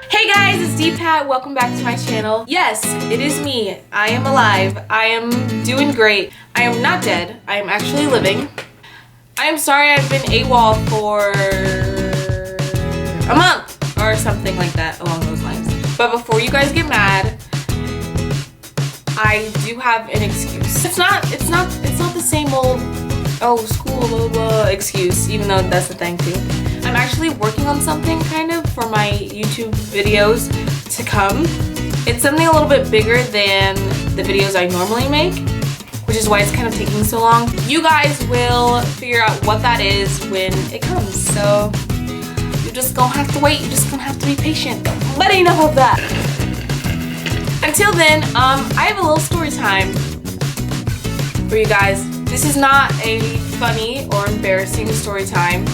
Hey guys, it's Deepat. Welcome back to my channel. Yes, it is me. I am alive. I am doing great. I am not dead. I am actually living. I am sorry I've been AWOL for a month or something like that along those lines. But before you guys get mad, I do have an excuse. It's not the same old school blah blah excuse, even though that's the thing too. I'm actually working on something kind of for my YouTube videos to come. It's something a little bit bigger than the videos I normally make, which is why it's kind of taking so long. You guys will figure out what that is when it comes. So you're just gonna have to wait. You're just gonna have to be patient. But enough of that. Until then, I have a little story time for you guys. This is not a funny or embarrassing story time.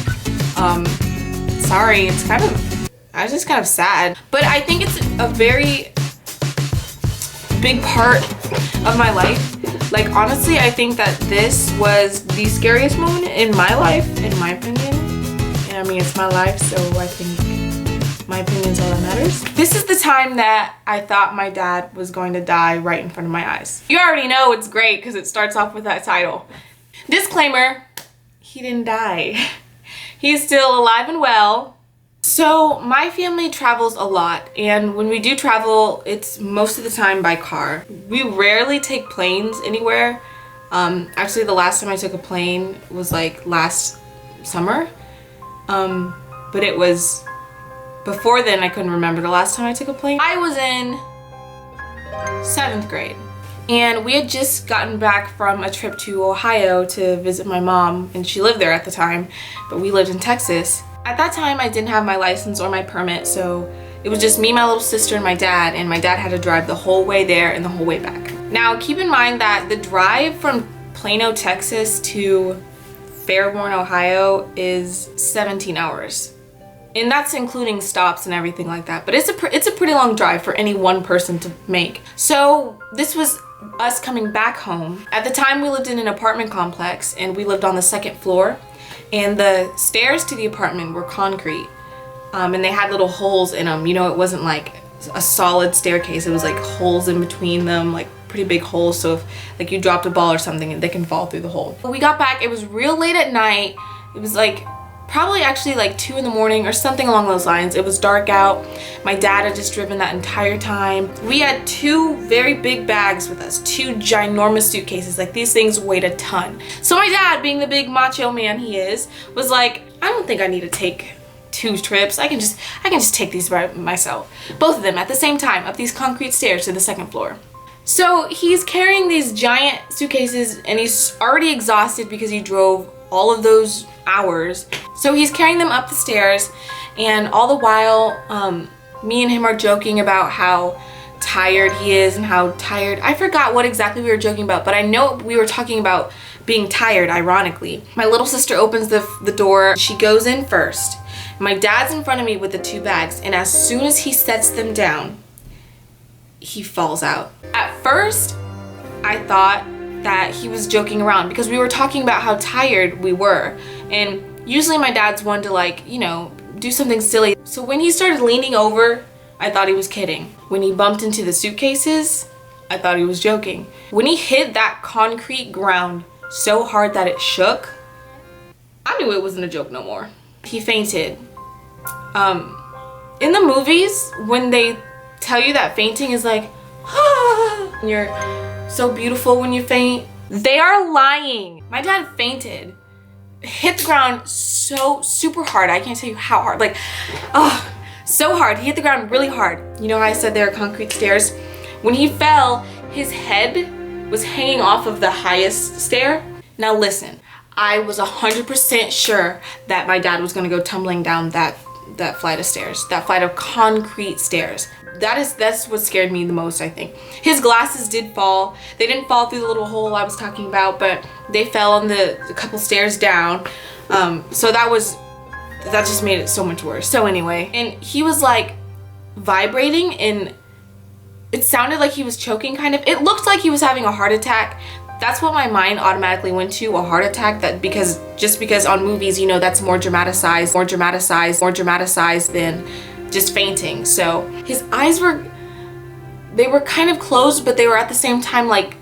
Sorry, it's I was just kind of sad. But I think it's a very big part of my life. Like, honestly, I think that this was the scariest moment in my life, in my opinion. And I mean, it's my life, so I think my opinion's all that matters. This is the time that I thought my dad was going to die right in front of my eyes. You already know it's great because it starts off with that title. Disclaimer, he didn't die. He's still alive and well. So my family travels a lot, and when we do travel, it's most of the time by car. We rarely take planes anywhere. Actually, the last time I took a plane was like last summer. But it was before then. I couldn't remember the last time I took a plane. I was in 7th grade. And we had just gotten back from a trip to Ohio to visit my mom, and she lived there at the time, but we lived in Texas. At that time, I didn't have my license or my permit, so it was just me, my little sister, and my dad had to drive the whole way there and the whole way back. Now, keep in mind that the drive from Plano, Texas to Fairborn, Ohio is 17 hours. And that's including stops and everything like that, but it's a pretty long drive for any one person to make. So this was us coming back home. At the time, we lived in an apartment complex, and we lived on the 2nd floor, and the stairs to the apartment were concrete, and they had little holes in them. You know, it wasn't like a solid staircase. It was like holes in between them, like pretty big holes, so if like you dropped a ball or something, they can fall through the hole. When we got back, it was real late at night. It was like probably actually like 2 in the morning or something along those lines. It was dark out. My dad had just driven that entire time. We had 2 very big bags with us, 2 ginormous suitcases. Like, these things weighed a ton. So my dad, being the big macho man he is, was like, I don't think I need to take 2 trips. I can just take these by myself. Both of them at the same time up these concrete stairs to the 2nd floor. So he's carrying these giant suitcases, and he's already exhausted because he drove all of those hours. So he's carrying them up the stairs, and all the while, me and him are joking about how tired he is and how tired. I forgot what exactly we were joking about, but I know we were talking about being tired, ironically. My little sister opens the door. She goes in first. My dad's in front of me with the 2 bags, and as soon as he sets them down, he falls out. At first, I thought that he was joking around because we were talking about how tired we were, and usually my dad's one to, like, you know, do something silly. So when he started leaning over, I thought he was kidding. When he bumped into the suitcases, I thought he was joking. When he hit that concrete ground so hard that it shook, I knew it wasn't a joke no more. He fainted. In the movies, when they tell you that fainting is like, ah, and you're so beautiful when you faint, they are lying. My dad fainted, hit the ground so super hard. I can't tell you how hard, like, oh, so hard. He hit the ground really hard. You know how I said there are concrete stairs? When he fell, his head was hanging off of the highest stair. Now listen, I was 100% sure that my dad was gonna go tumbling down that flight of stairs, that flight of concrete stairs. That's what scared me the most, I think. His glasses did fall. They didn't fall through the little hole I was talking about, but they fell on the couple stairs down. So that just made it so much worse. So anyway, and he was like vibrating, and it sounded like he was choking kind of. It looked like he was having a heart attack. That's what my mind automatically went to, a heart attack, just because on movies, you know, that's more dramatized than just fainting. So his eyes were, they were kind of closed, but they were at the same time like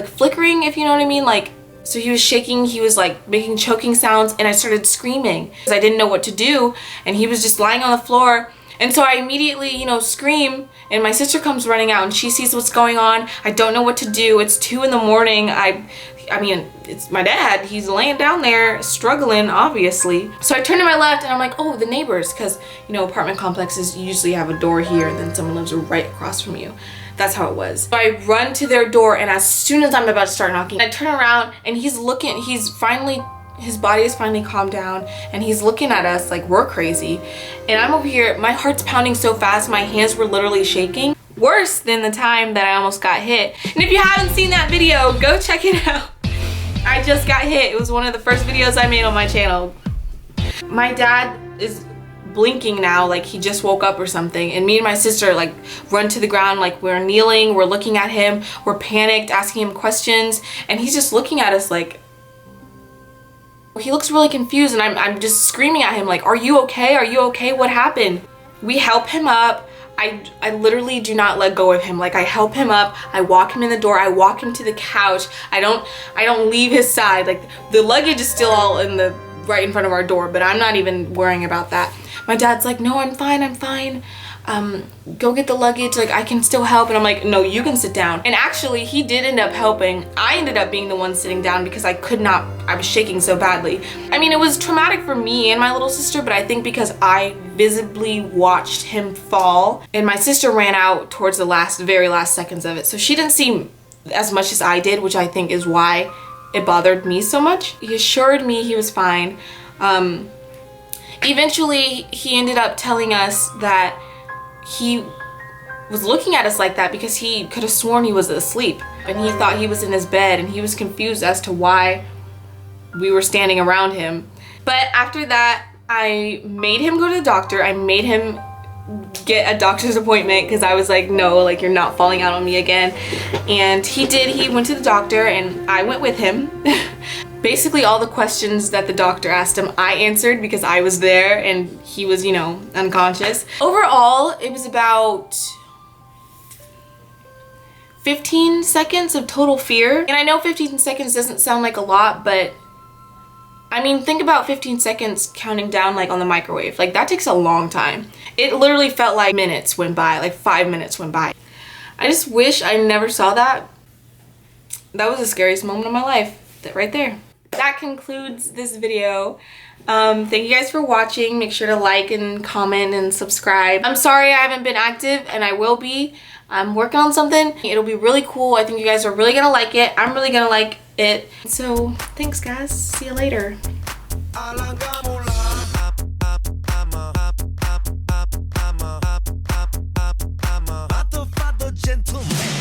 flickering, if you know what I mean. Like, so he was shaking, he was like making choking sounds, and I started screaming because I didn't know what to do, and he was just lying on the floor. And so I immediately, you know, scream, and my sister comes running out and she sees what's going on. I don't know what to do. It's 2 in the morning. I mean, it's my dad. He's laying down there struggling, obviously. So I turn to my left and I'm like, oh, the neighbors, because, you know, apartment complexes usually have a door here and then someone lives right across from you. That's how it was. So I run to their door, and as soon as I'm about to start knocking, I turn around and he's looking, his body is finally calmed down, and he's looking at us like we're crazy. And I'm over here, my heart's pounding so fast, my hands were literally shaking. Worse than the time that I almost got hit. And if you haven't seen that video, go check it out. I just got hit. It was one of the first videos I made on my channel. My dad is blinking now like he just woke up or something, and me and my sister like run to the ground, like we're kneeling, we're looking at him, we're panicked, asking him questions, and he's just looking at us like, he looks really confused, and I'm just screaming at him like, are you okay? Are you okay? What happened? We help him up. I literally do not let go of him. Like, I help him up, I walk him in the door, I walk him to the couch. I don't leave his side. Like, the luggage is still all in the right in front of our door, but I'm not even worrying about that. My dad's like, no, I'm fine. Go get the luggage, like I can still help. And I'm like, no, you can sit down. And actually he did end up helping. I ended up being the one sitting down because I was shaking so badly. I mean, it was traumatic for me and my little sister, but I think because I visibly watched him fall, and my sister ran out towards the very last seconds of it, so she didn't see as much as I did, which I think is why it bothered me so much. He assured me he was fine. Eventually he ended up telling us that he was looking at us like that because he could have sworn he was asleep, and he thought he was in his bed, and he was confused as to why we were standing around him. But after that, I made him go to the doctor. I made him get a doctor's appointment because I was like, no, like, you're not falling out on me again. And he did. He went to the doctor and I went with him. Basically all the questions that the doctor asked him, I answered because I was there and he was, you know, unconscious. Overall, it was about 15 seconds of total fear. And I know 15 seconds doesn't sound like a lot, but I mean, think about 15 seconds counting down like on the microwave. Like, that takes a long time. It literally felt like minutes went by, like 5 minutes went by. I just wish I never saw that. That was the scariest moment of my life, right there. That concludes this video. Thank you guys for watching. Make sure to like and comment and subscribe. I'm sorry I haven't been active, and I will be. I'm working on something. It'll be really cool. I think you guys are really gonna like it. I'm really gonna like it. So thanks guys. See you later. Gentleman.